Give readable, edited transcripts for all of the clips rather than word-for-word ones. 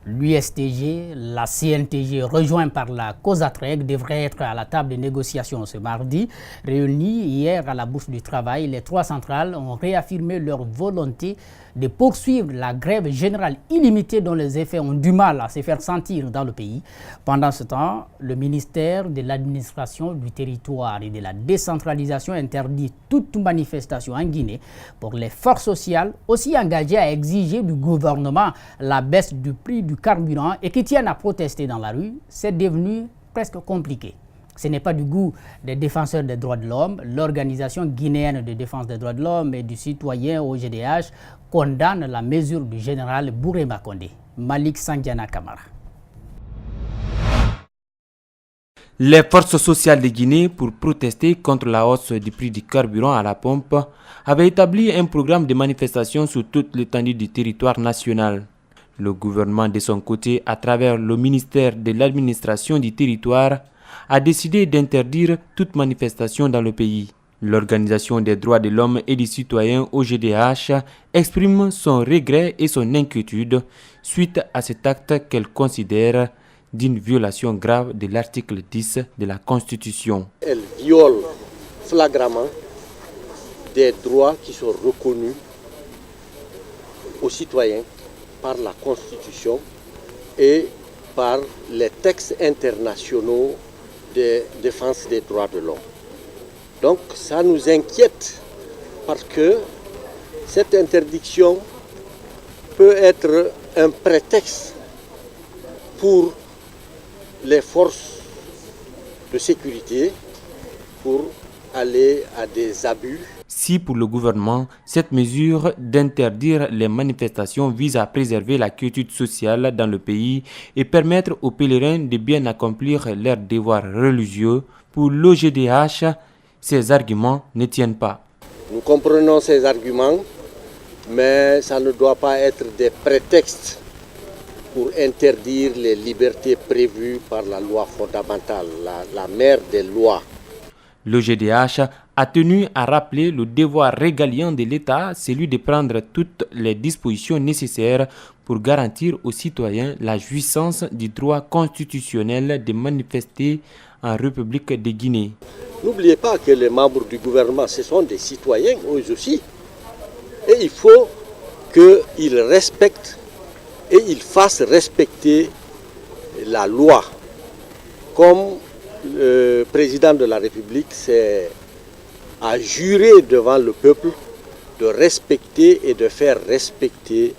L'USTG, la CNTG, rejoints par la COSATREC, devraient être à la table de négociation ce mardi. Réunis hier à la Bourse du Travail, les trois centrales ont réaffirmé leur volonté de poursuivre la grève générale illimitée dont les effets ont du mal à se faire sentir dans le pays. Pendant ce temps, le ministère de l'Administration du Territoire et de la Décentralisation interdit toute manifestation en Guinée pour les forces sociales aussi engagées à exiger du gouvernement la baisse du prix du carburant et qui tiennent à protester dans la rue. C'est devenu presque compliqué. Ce n'est pas du goût des défenseurs des droits de l'homme. L'Organisation guinéenne de défense des droits de l'homme et du citoyen OGDH condamne la mesure du général Bourema Condé. Malik Sandiana Kamara. Les forces sociales de Guinée, pour protester contre la hausse du prix du carburant à la pompe, avaient établi un programme de manifestation sur toute l'étendue du territoire national. Le gouvernement, de son côté, à travers le ministère de l'Administration du Territoire, a décidé d'interdire toute manifestation dans le pays. L'Organisation des droits de l'homme et du citoyen OGDH exprime son regret et son inquiétude suite à cet acte qu'elle considère d'une violation grave de l'article 10 de la Constitution. Elle viole flagramment des droits qui sont reconnus aux citoyens par la Constitution et par les textes internationaux de défense des droits de l'homme. Donc ça nous inquiète parce que cette interdiction peut être un prétexte pour les forces de sécurité pour aller à des abus. Si pour le gouvernement, cette mesure d'interdire les manifestations vise à préserver la quiétude sociale dans le pays et permettre aux pèlerins de bien accomplir leurs devoirs religieux, pour l'OGDH, ces arguments ne tiennent pas. Nous comprenons ces arguments, mais ça ne doit pas être des prétextes pour interdire les libertés prévues par la loi fondamentale, la mère des lois. L'OGDH a tenu à rappeler le devoir régalien de l'État, celui de prendre toutes les dispositions nécessaires pour garantir aux citoyens la jouissance du droit constitutionnel de manifester en République de Guinée. N'oubliez pas que les membres du gouvernement, ce sont des citoyens, eux aussi. Et il faut qu'ils respectent et ils fassent respecter la loi. Comme le président de la République a juré devant le peuple de respecter et de faire respecter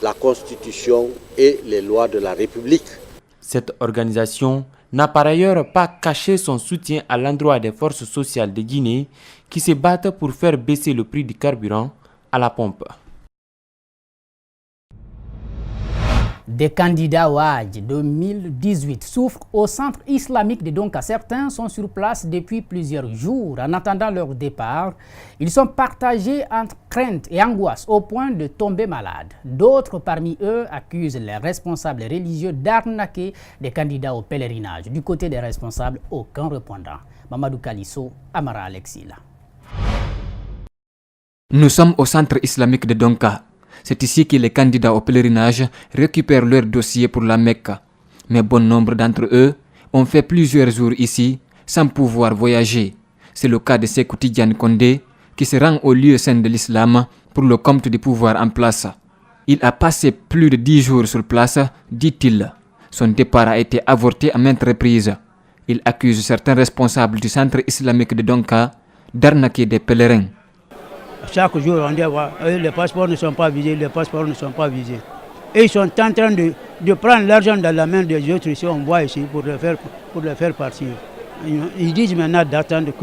la Constitution et les lois de la République. Cette organisation n'a par ailleurs pas caché son soutien à l'endroit des forces sociales de Guinée qui se battent pour faire baisser le prix du carburant à la pompe. Des candidats au Hajj 2018 souffrent au centre islamique de Donka. Certains sont sur place depuis plusieurs jours. En attendant leur départ, ils sont partagés entre crainte et angoisse au point de tomber malades. D'autres parmi eux accusent les responsables religieux d'arnaquer des candidats au pèlerinage. Du côté des responsables, aucun répondant. Mamadou Kalisso, Amara Alexila. Nous sommes au centre islamique de Donka. C'est ici que les candidats au pèlerinage récupèrent leur dossier pour la Mecque. Mais bon nombre d'entre eux ont fait plusieurs jours ici sans pouvoir voyager. C'est le cas de Sékou Tidiane Condé qui se rend au lieu saint de l'islam pour le compte du pouvoir en place. Il a passé plus de 10 jours sur place, dit-il. Son départ a été avorté à maintes reprises. Il accuse certains responsables du centre islamique de Donka d'arnaquer des pèlerins. Chaque jour, on dit les passeports ne sont pas visés, les passeports ne sont pas visés. Et ils sont en train de prendre l'argent dans la main des autres ici, on voit ici, pour les faire partir. Ils disent maintenant d'attendre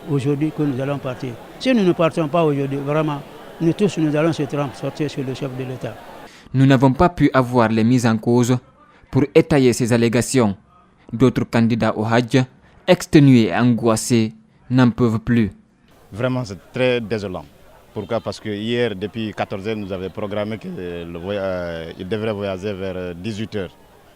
aujourd'hui que nous allons partir. Si nous ne partons pas aujourd'hui, vraiment, nous tous, nous allons sortir sur le chef de l'État. Nous n'avons pas pu avoir les mises en cause pour étayer ces allégations. D'autres candidats au Hajj, exténués et angoissés, n'en peuvent plus. Vraiment, c'est très désolant. Pourquoi? Parce que hier, depuis 14h, nous avions programmé qu'il devrait voyager vers 18h.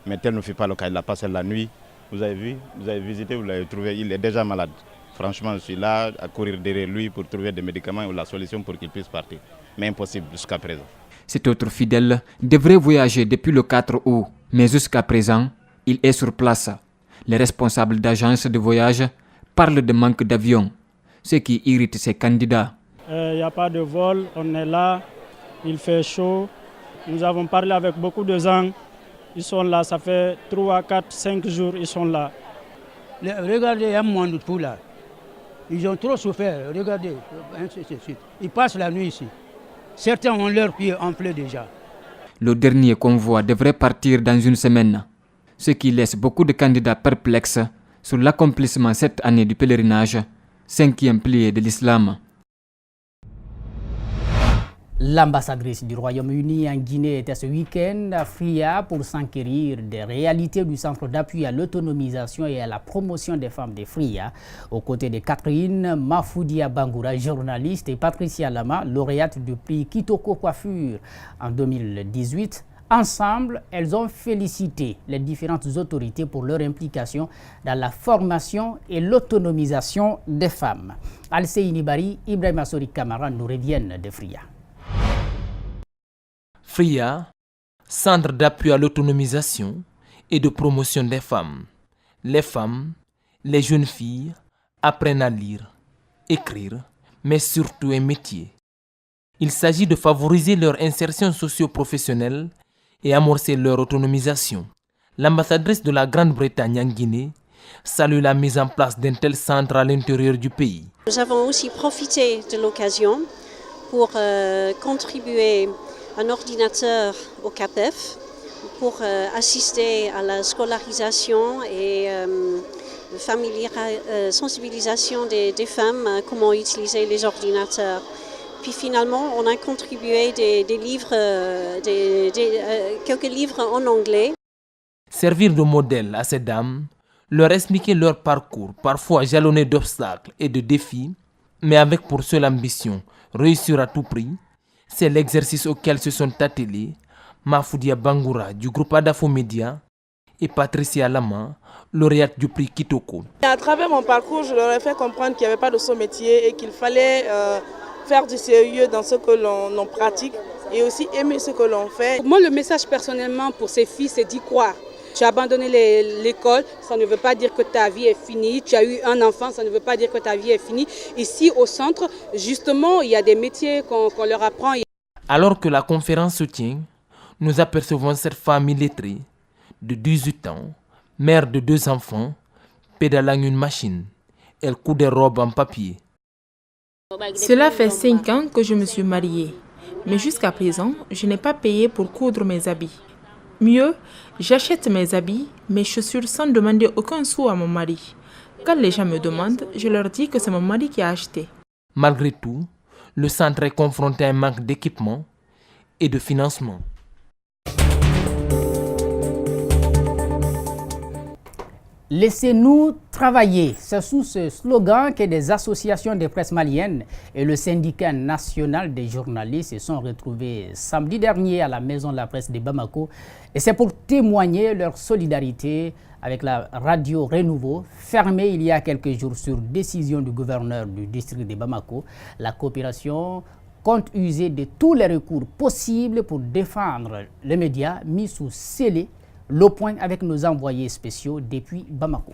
Mais tel ne fut pas le cas. Il a passé la nuit. Vous avez vu, vous avez visité, vous l'avez trouvé. Il est déjà malade. Franchement, je suis là à courir derrière lui pour trouver des médicaments ou la solution pour qu'il puisse partir. Mais impossible jusqu'à présent. Cet autre fidèle devrait voyager depuis le 4 août, mais jusqu'à présent, il est sur place. Les responsables d'agences de voyage parlent de manque d'avions, ce qui irrite ces candidats. Il n'y a pas de vol, on est là, il fait chaud. Nous avons parlé avec beaucoup de gens, ils sont là, ça fait 3, 4, 5 jours, ils sont là. Regardez, il y a moins de tout là. Ils ont trop souffert, regardez, ils passent la nuit ici. Certains ont leurs pieds enflés déjà. Le dernier convoi devrait partir dans une semaine, ce qui laisse beaucoup de candidats perplexes sur l'accomplissement cette année du pèlerinage, 5e pilier de l'islam. L'ambassadrice du Royaume-Uni en Guinée était ce week-end à Fria pour s'enquérir des réalités du Centre d'appui à l'autonomisation et à la promotion des femmes de Fria, aux côtés de Catherine Mafoudia Bangoura, journaliste, et Patricia Lama, lauréate du prix Kitoko Coiffure en 2018. Ensemble, elles ont félicité les différentes autorités pour leur implication dans la formation et l'autonomisation des femmes. Alseini Bari, Ibrahim Assori Kamara nous reviennent de Fria. Fria, centre d'appui à l'autonomisation et de promotion des femmes. Les femmes, les jeunes filles apprennent à lire, écrire, mais surtout un métier. Il s'agit de favoriser leur insertion socio-professionnelle et amorcer leur autonomisation. L'ambassadrice de la Grande-Bretagne en Guinée salue la mise en place d'un tel centre à l'intérieur du pays. Nous avons aussi profité de l'occasion pour contribuer un ordinateur au CAPEF pour assister à la scolarisation et sensibilisation des femmes à comment utiliser les ordinateurs. Puis finalement, on a contribué des livres, quelques livres en anglais. Servir de modèle à ces dames, leur expliquer leur parcours, parfois jalonné d'obstacles et de défis, mais avec pour seule ambition réussir à tout prix, c'est l'exercice auquel se sont attelés Mafoudia Bangoura du groupe Adafo Média et Patricia Lama, lauréate du prix Kitoko. À travers mon parcours, je leur ai fait comprendre qu'il n'y avait pas de son métier et qu'il fallait faire du sérieux dans ce que l'on pratique et aussi aimer ce que l'on fait. Moi, le message personnellement pour ces filles, c'est d'y croire. Tu as abandonné l'école, ça ne veut pas dire que ta vie est finie. Tu as eu un enfant, ça ne veut pas dire que ta vie est finie. Ici, au centre, justement, il y a des métiers qu'on leur apprend. Alors que la conférence se tient, nous apercevons cette femme illettrée de 18 ans, mère de 2 enfants, pédalant une machine. Elle coud des robes en papier. Cela fait 5 ans que je me suis mariée. Mais jusqu'à présent, je n'ai pas payé pour coudre mes habits. Mieux, j'achète mes habits, mes chaussures sans demander aucun sou à mon mari. Quand les gens me demandent, je leur dis que c'est mon mari qui a acheté. Malgré tout, le centre est confronté à un manque d'équipement et de financement. Laissez-nous travailler. C'est sous ce slogan que des associations de presse maliennes et le syndicat national des journalistes se sont retrouvés samedi dernier à la Maison de la Presse de Bamako. Et c'est pour témoigner leur solidarité avec la radio Renouveau, fermée il y a quelques jours sur décision du gouverneur du district de Bamako. La coopération compte user de tous les recours possibles pour défendre les médias mis sous scellé. Le point avec nos envoyés spéciaux depuis Bamako.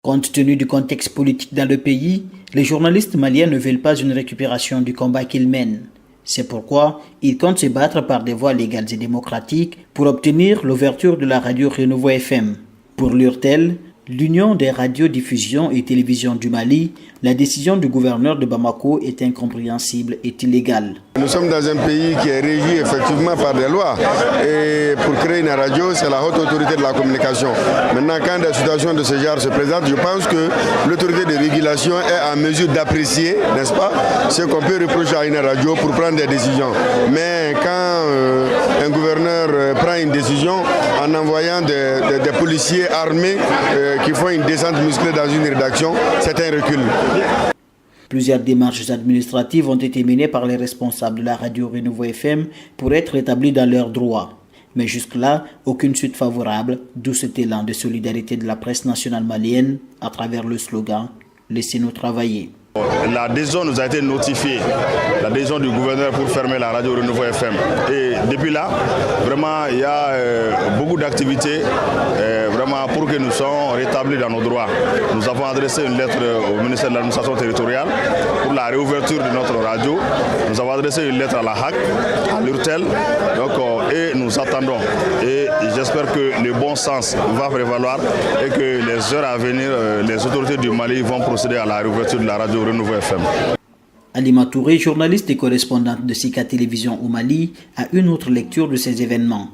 Compte tenu du contexte politique dans le pays, les journalistes maliens ne veulent pas une récupération du combat qu'ils mènent. C'est pourquoi ils comptent se battre par des voies légales et démocratiques pour obtenir l'ouverture de la radio Renouveau FM. Pour l'URTEL, l'Union des radiodiffusions et télévisions du Mali, la décision du gouverneur de Bamako est incompréhensible et illégale. Nous sommes dans un pays qui est régi effectivement par des lois. Et pour créer une radio, c'est la haute autorité de la communication. Maintenant, quand des situations de ce genre se présentent, je pense que l'autorité de régulation est en mesure d'apprécier, n'est-ce pas, ce qu'on peut reprocher à une radio pour prendre des décisions. Mais quand un gouverneur prend une décision en envoyant des policiers armés qui font une descente musclée dans une rédaction, c'est un recul. Plusieurs démarches administratives ont été menées par les responsables de la radio Renouveau FM pour être établis dans leurs droits. Mais jusque-là, aucune suite favorable, d'où cet élan de solidarité de la presse nationale malienne à travers le slogan « Laissez-nous travailler ». La décision nous a été notifiée, la décision du gouverneur pour fermer la radio Renouveau FM. Et depuis là, vraiment, il y a beaucoup d'activités vraiment pour que nous soyons rétablis dans nos droits. Nous avons adressé une lettre au ministère de l'administration territoriale pour la réouverture de notre radio. Nous avons adressé une lettre à la HAC, à l'URTEL, et nous attendons. Et j'espère que le bon sens va prévaloir et que les heures à venir, les autorités du Mali vont procéder à la réouverture de la radio Renouveau FM. Alima Touré, journaliste et correspondante de Sika Télévision au Mali, a une autre lecture de ces événements.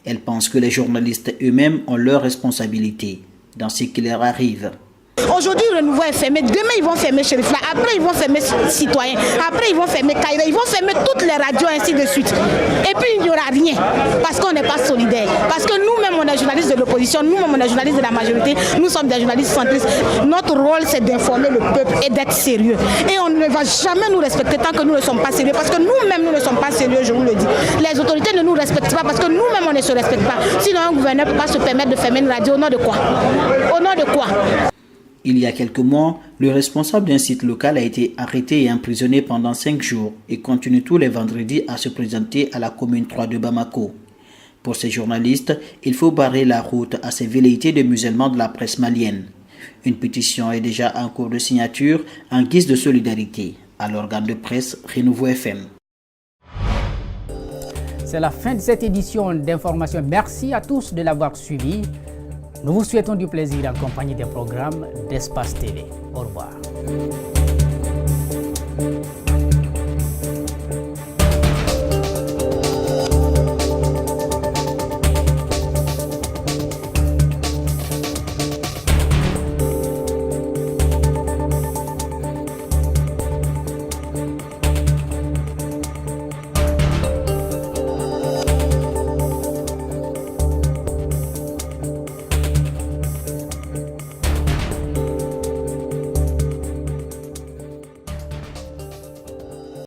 Elle pense que les journalistes eux-mêmes ont leur responsabilité dans ce qui leur arrive. Aujourd'hui, Renouveau est fermé. Demain, ils vont fermer Chérifla. Après, ils vont fermer Citoyen. Après, ils vont fermer Kaira. Ils vont fermer toutes les radios, ainsi de suite. Et puis, il n'y aura rien. Parce qu'on n'est pas solidaires. Parce que nous-mêmes, on est journalistes de l'opposition. Nous-mêmes, on est journalistes de la majorité. Nous sommes des journalistes centristes. Notre rôle, c'est d'informer le peuple et d'être sérieux. Et on ne va jamais nous respecter tant que nous ne sommes pas sérieux. Parce que nous-mêmes, nous ne sommes pas sérieux, je vous le dis. Les autorités ne nous respectent pas parce que nous-mêmes, on ne se respecte pas. Sinon, un gouverneur ne peut pas se permettre de fermer une radio. Au nom de quoi? Au nom de quoi? Il y a quelques mois, le responsable d'un site local a été arrêté et emprisonné pendant 5 jours et continue tous les vendredis à se présenter à la commune 3 de Bamako. Pour ces journalistes, il faut barrer la route à ces velléités de musulmans de la presse malienne. Une pétition est déjà en cours de signature en guise de solidarité à l'organe de presse Renouveau FM. C'est la fin de cette édition d'information. Merci à tous de l'avoir suivi. Nous vous souhaitons du plaisir en compagnie des programmes d'Espace TV. Au revoir.